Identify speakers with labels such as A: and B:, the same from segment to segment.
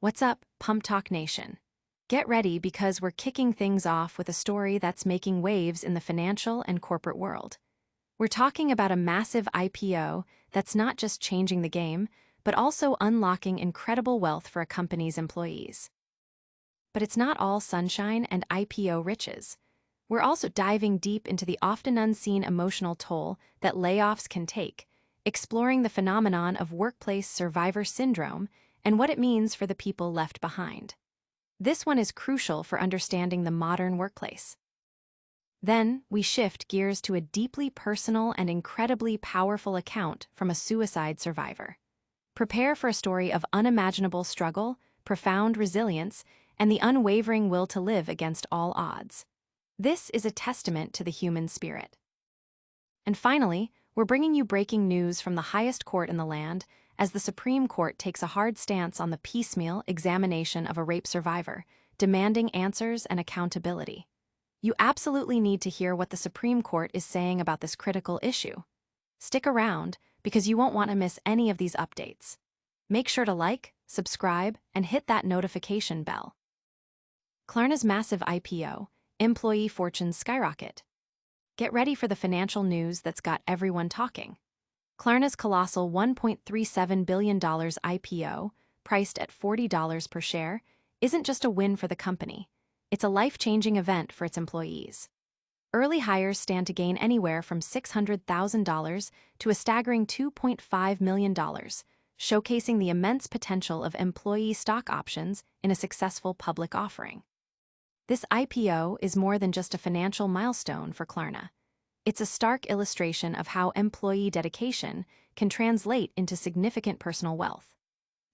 A: What's up, PumpTalk Nation? Get ready because we're kicking things off with a story that's making waves in the financial and corporate world. We're talking about a massive IPO that's not just changing the game, but also unlocking incredible wealth for a company's employees. But it's not all sunshine and IPO riches. We're also diving deep into the often unseen emotional toll that layoffs can take, exploring the phenomenon of workplace survivor syndrome and what it means for the people left behind. This one is crucial for understanding the modern workplace. Then, we shift gears to a deeply personal and incredibly powerful account from a suicide survivor. Prepare for a story of unimaginable struggle, profound resilience, and the unwavering will to live against all odds. This is a testament to the human spirit. And finally, we're bringing you breaking news from the highest court in the land as the Supreme Court takes a hard stance on the piecemeal examination of a rape survivor, demanding answers and accountability. You absolutely need to hear what the Supreme Court is saying about this critical issue. Stick around, because you won't want to miss any of these updates. Make sure to like, subscribe, and hit that notification bell. Klarna's massive IPO, employee fortunes skyrocket. Get ready for the financial news that's got everyone talking. Klarna's colossal $1.37 billion IPO, priced at $40 per share, isn't just a win for the company. It's a life-changing event for its employees. Early hires stand to gain anywhere from $600,000 to a staggering $2.5 million, showcasing the immense potential of employee stock options in a successful public offering. This IPO is more than just a financial milestone for Klarna. It's a stark illustration of how employee dedication can translate into significant personal wealth.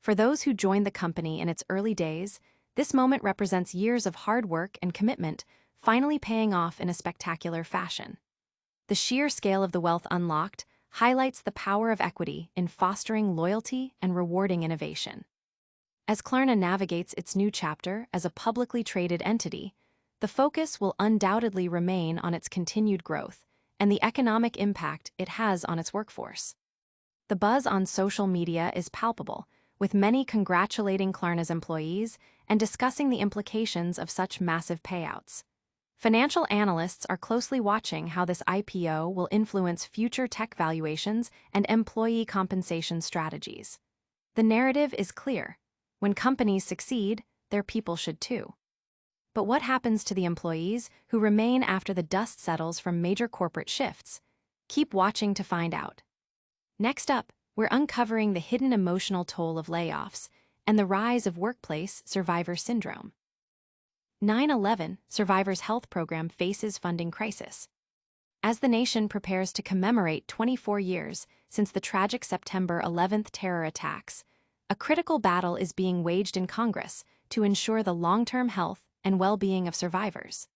A: For those who joined the company in its early days, this moment represents years of hard work and commitment finally paying off in a spectacular fashion. The sheer scale of the wealth unlocked highlights the power of equity in fostering loyalty and rewarding innovation. As Klarna navigates its new chapter as a publicly traded entity, the focus will undoubtedly remain on its continued growth and the economic impact it has on its workforce. The buzz on social media is palpable, with many congratulating Klarna's employees and discussing the implications of such massive payouts. Financial analysts are closely watching how this IPO will influence future tech valuations and employee compensation strategies. The narrative is clear. When companies succeed, their people should too. But what happens to the employees who remain after the dust settles from major corporate shifts? Keep watching to find out. Next up, we're uncovering the hidden emotional toll of layoffs and the rise of workplace survivor syndrome. 9/11 Survivors Health Program faces funding crisis. As the nation prepares to commemorate 24 years since the tragic September 11th terror attacks, a critical battle is being waged in Congress to ensure the long-term health and well-being of survivors.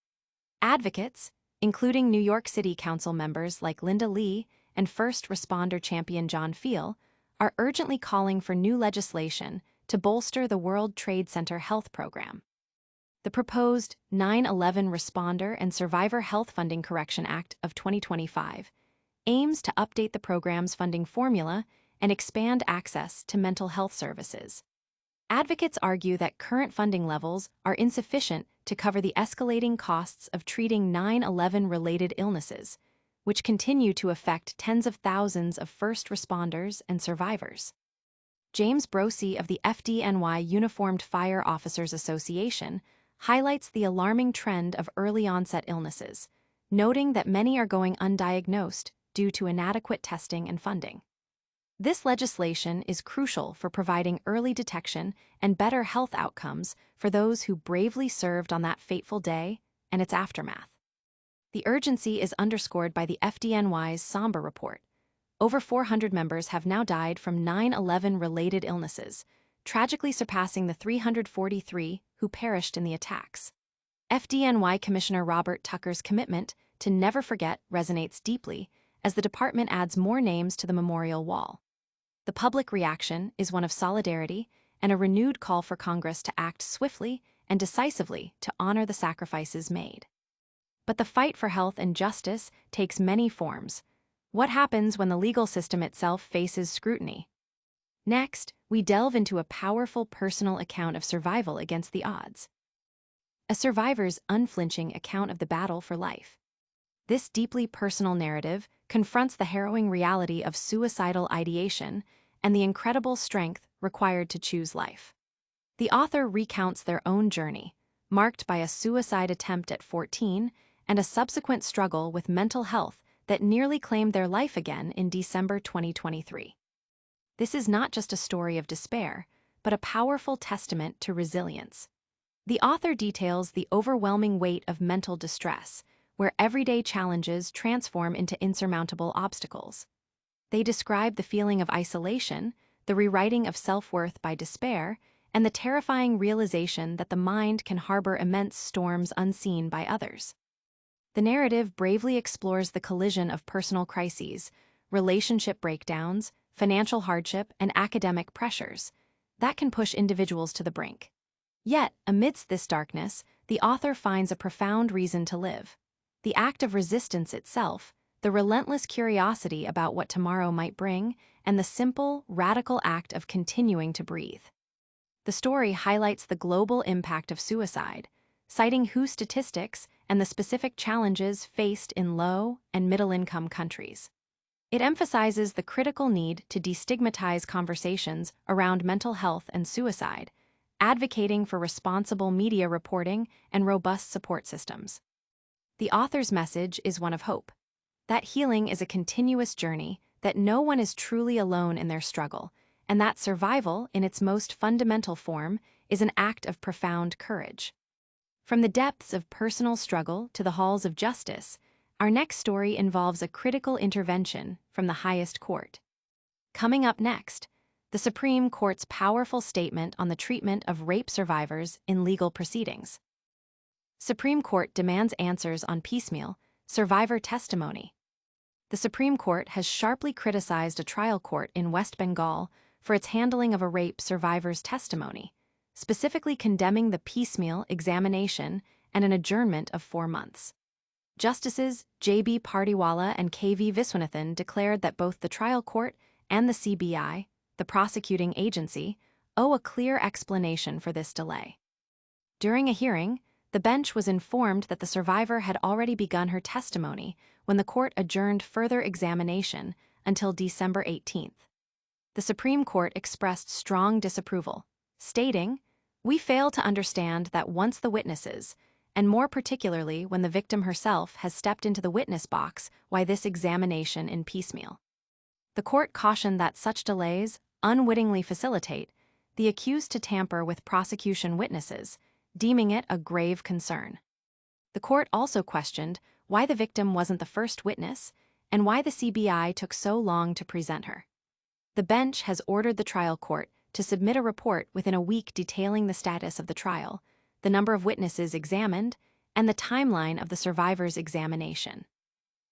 A: Advocates, including New York City Council members like Linda Lee and first responder champion John Feal, are urgently calling for new legislation to bolster the World Trade Center Health Program. The proposed 9/11 Responder and Survivor Health Funding Correction Act of 2025 aims to update the program's funding formula and expand access to mental health services. Advocates argue that current funding levels are insufficient to cover the escalating costs of treating 9/11-related illnesses, which continue to affect tens of thousands of first responders and survivors. James Brosey of the FDNY Uniformed Fire Officers Association highlights the alarming trend of early-onset illnesses, noting that many are going undiagnosed due to inadequate testing and funding. This legislation is crucial for providing early detection and better health outcomes for those who bravely served on that fateful day and its aftermath. The urgency is underscored by the FDNY's somber report. Over 400 members have now died from 9/11-related illnesses, tragically surpassing the 343 who perished in the attacks. FDNY Commissioner Robert Tucker's commitment to never forget resonates deeply as the department adds more names to the memorial wall. The public reaction is one of solidarity and a renewed call for Congress to act swiftly and decisively to honor the sacrifices made. But the fight for health and justice takes many forms. What happens when the legal system itself faces scrutiny? Next, we delve into a powerful personal account of survival against the odds. A survivor's unflinching account of the battle for life. This deeply personal narrative confronts the harrowing reality of suicidal ideation and the incredible strength required to choose life. The author recounts their own journey, marked by a suicide attempt at 14 and a subsequent struggle with mental health that nearly claimed their life again in December 2023. This is not just a story of despair, but a powerful testament to resilience. The author details the overwhelming weight of mental distress, where everyday challenges transform into insurmountable obstacles. They describe the feeling of isolation, the rewriting of self-worth by despair, and the terrifying realization that the mind can harbor immense storms unseen by others. The narrative bravely explores the collision of personal crises, relationship breakdowns, financial hardship, and academic pressures that can push individuals to the brink. Yet, amidst this darkness, the author finds a profound reason to live. The act of resistance itself, the relentless curiosity about what tomorrow might bring, and the simple, radical act of continuing to breathe. The story highlights the global impact of suicide, citing WHO statistics and the specific challenges faced in low- and middle-income countries. It emphasizes the critical need to destigmatize conversations around mental health and suicide, advocating for responsible media reporting and robust support systems. The author's message is one of hope. That healing is a continuous journey, that no one is truly alone in their struggle, and that survival, in its most fundamental form, is an act of profound courage. From the depths of personal struggle to the halls of justice, our next story involves a critical intervention from the highest court. Coming up next, the Supreme Court's powerful statement on the treatment of rape survivors in legal proceedings. Supreme Court demands answers on piecemeal, survivor testimony. The Supreme Court has sharply criticized a trial court in West Bengal for its handling of a rape survivor's testimony, specifically condemning the piecemeal examination and an adjournment of 4 months. Justices J.B. Pardiwala and K.V. Viswanathan declared that both the trial court and the CBI, the prosecuting agency, owe a clear explanation for this delay. During a hearing, the bench was informed that the survivor had already begun her testimony when the court adjourned further examination until December 18th. The Supreme Court expressed strong disapproval, stating, "We fail to understand that once the witnesses, and more particularly when the victim herself has stepped into the witness box, why this examination in piecemeal." The court cautioned that such delays unwittingly facilitate the accused to tamper with prosecution witnesses, deeming it a grave concern. The court also questioned why the victim wasn't the first witness and why the CBI took so long to present her. The bench has ordered the trial court to submit a report within a week detailing the status of the trial, the number of witnesses examined, and the timeline of the survivor's examination.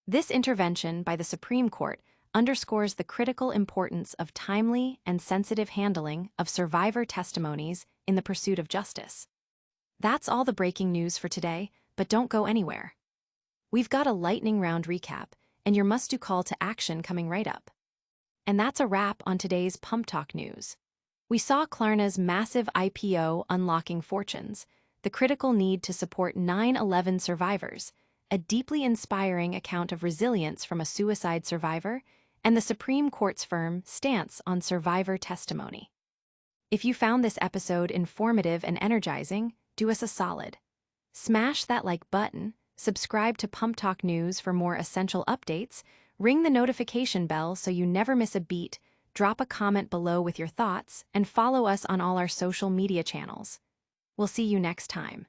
A: This intervention by the Supreme Court underscores the critical importance of timely and sensitive handling of survivor testimonies in the pursuit of justice. That's all the breaking news for today, but don't go anywhere. We've got a lightning round recap and your must-do call to action coming right up. And that's a wrap on today's PumpTalk news. We saw Klarna's massive IPO unlocking fortunes, the critical need to support 9/11 survivors, a deeply inspiring account of resilience from a suicide survivor, and the Supreme Court's firm stance on survivor testimony. If you found this episode informative and energizing, do us a solid. Smash that like button, subscribe to PumpTalk News for more essential updates, ring the notification bell so you never miss a beat, drop a comment below with your thoughts, and follow us on all our social media channels. We'll see you next time.